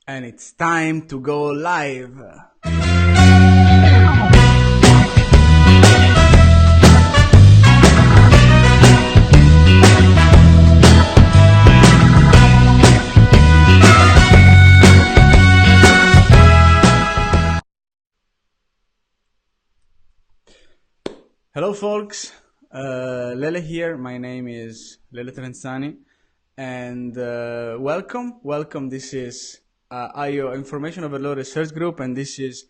And it's time to go live. Hello folks, Lele here. My name is Lele Terenzani, and welcome. This is IO Information Overload Research Group, and this is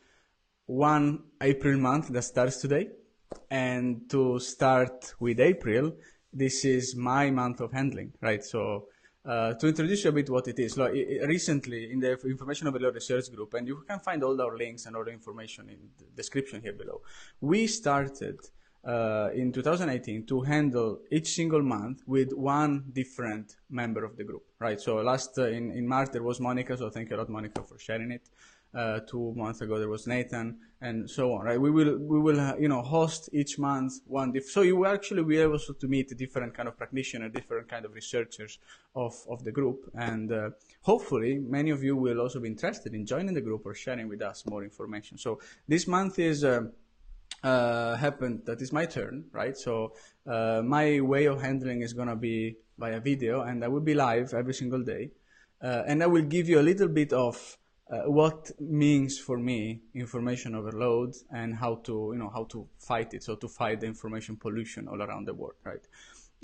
one April month that starts today. And to start with April, this is my month of handling, right? So to introduce you a bit what it is, recently in the Information Overload Research Group, and you can find all our links and all the information in the description here below, we started in 2018 to handle each single month with one different member of the group, right? So in March there was Monica, so thank you a lot, Monica, for sharing it. 2 months ago there was Nathan, and so on, right? We will host each month one so you will actually be able to meet different kind of practitioners, different kind of researchers of the group, and hopefully many of you will also be interested in joining the group or sharing with us more information. So this month is happened that is my turn, right? So my way of handling is gonna be via video, and I will be live every single day, and I will give you a little bit of what means for me information overload and how to fight it, so to fight the information pollution all around the world, right?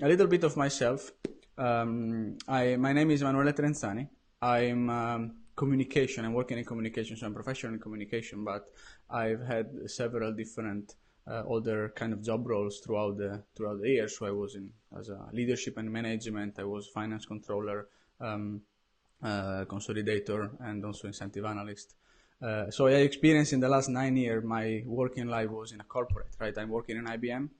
A little bit of myself. My name is Emanuele Terenzani. I'm communication. I'm working in communication, so I'm professional in communication, but I've had several different other kind of job roles throughout the years. So I was as a leadership and management. I was finance controller, consolidator, and also incentive analyst. So I experienced in the last 9 years, my working life was in a corporate, right? I'm working in IBM,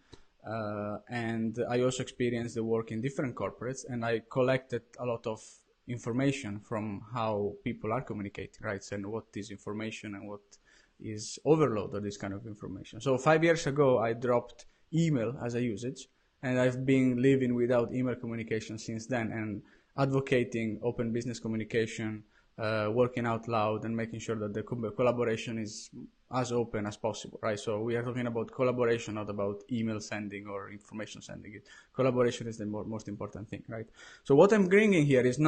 and I also experienced the work in different corporates, and I collected a lot of information from how people are communicating, right? And what is information and what is overload of this kind of information. So 5 years ago, I dropped email as a usage, and I've been living without email communication since then, and advocating open business communication, working out loud, and making sure that the collaboration is as open as possible, right? So we are talking about collaboration, not about email sending or information sending. Collaboration is the most important thing, right? So what I'm bringing here is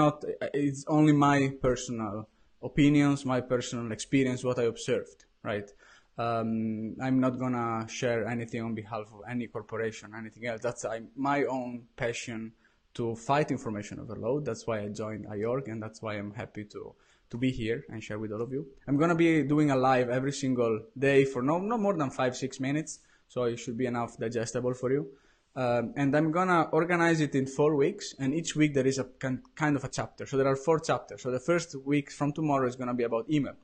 it's only my personal opinions, my personal experience, what I observed, right? I'm not gonna share anything on behalf of any corporation or anything else. That's my own passion to fight information overload. That's why I joined IORG, and that's why I'm happy to be here and share with all of you. I'm gonna be doing a live every single day for no more than 5-6 minutes, so it should be enough digestible for you. And I'm gonna organize it in 4 weeks, and each week there is a kind of a chapter. So there are 4 chapters. So the first week from tomorrow is gonna be about email.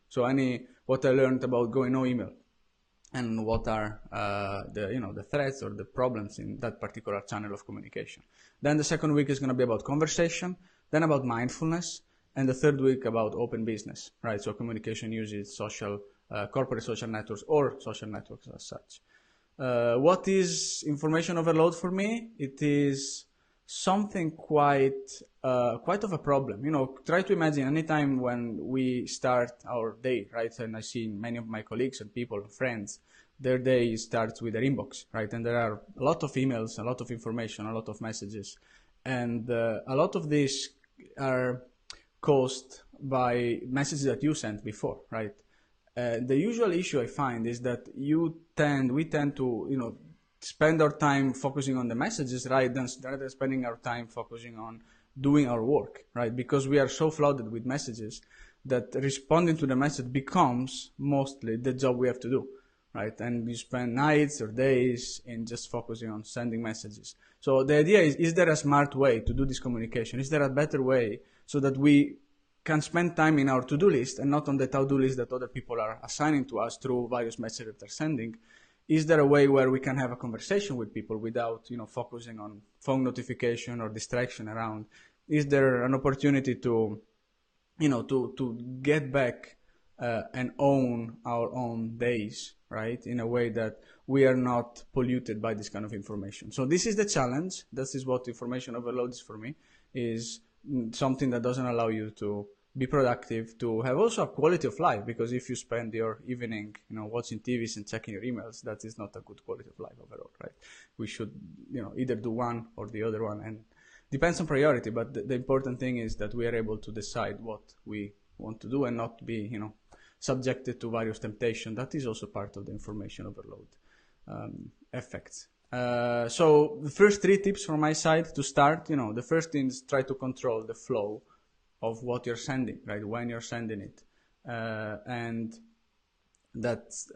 So what I learned about going no email, and what are the threats or the problems in that particular channel of communication. Then the second week is going to be about conversation, then about mindfulness, and the third week about open business, right? So communication uses corporate social networks or social networks as such. What is information overload for me? It is something quite of a problem. Try to imagine any time when we start our day, right? And I see many of my colleagues and people, friends, their day starts with their inbox, right? And there are a lot of emails, a lot of information, a lot of messages, and a lot of these are caused by messages that you sent before, right? The usual issue I find is that we tend to spend our time focusing on the messages, right, rather than spending our time focusing on doing our work, right? Because we are so flooded with messages that responding to the message becomes mostly the job we have to do, right? And you spend nights or days in just focusing on sending messages. So the idea is there a smart way to do this communication? Is there a better way so that we can spend time in our to-do list and not on the to-do list that other people are assigning to us through various messages that they're sending? Is there a way where we can have a conversation with people without, focusing on phone notification or distraction around? Is there an opportunity to get back and own our own days, right? In a way that we are not polluted by this kind of information. So this is the challenge. This is what information overload is for me, is something that doesn't allow you to be productive, to have also a quality of life, because if you spend your evening, watching TVs and checking your emails, that is not a good quality of life overall, right? We should, either do one or the other one, and depends on priority, but the important thing is that we are able to decide what we want to do and not be, subjected to various temptations. That is also part of the information overload effects. So the first 3 tips from my side to start, the first thing is try to control the flow of what you're sending, right? When you're sending it, and that's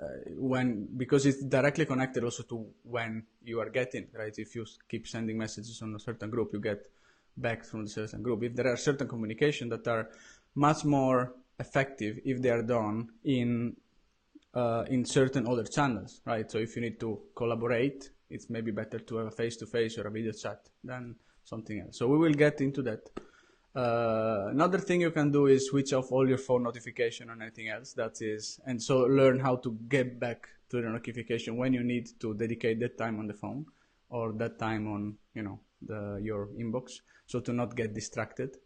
because it's directly connected also to when you are getting, right? If you keep sending messages on a certain group, you get back from the certain group. If there are certain communication that are much more effective if they are done in certain other channels, right? So if you need to collaborate, it's maybe better to have a face-to-face or a video chat than something else. So we will get into that. Another thing you can do is switch off all your phone notification and anything else. And so learn how to get back to the notification when you need to dedicate that time on the phone or that time on, your inbox, so to not get distracted.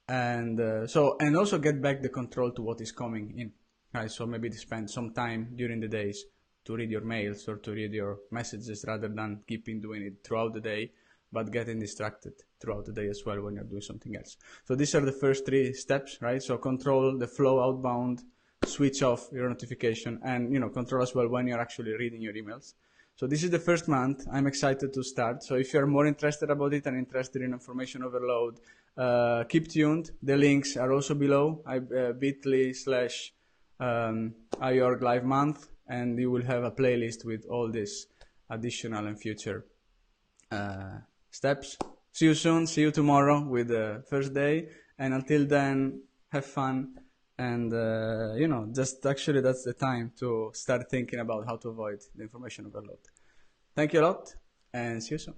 And also get back the control to what is coming in, right? So maybe to spend some time during the days to read your mails or to read your messages rather than keeping doing it throughout the day, but getting distracted throughout the day as well when you're doing something else. So these are the first 3 steps, right? So control the flow outbound, switch off your notification, and control as well when you're actually reading your emails. So this is the first month. I'm excited to start. So if you're more interested about it and interested in information overload, keep tuned. The links are also below, bit.ly/IORGLiveMonth, and you will have a playlist with all this additional and future steps. See you soon. See you tomorrow with the first day. And until then, have fun. And, just actually that's the time to start thinking about how to avoid the information overload. Thank you a lot and see you soon.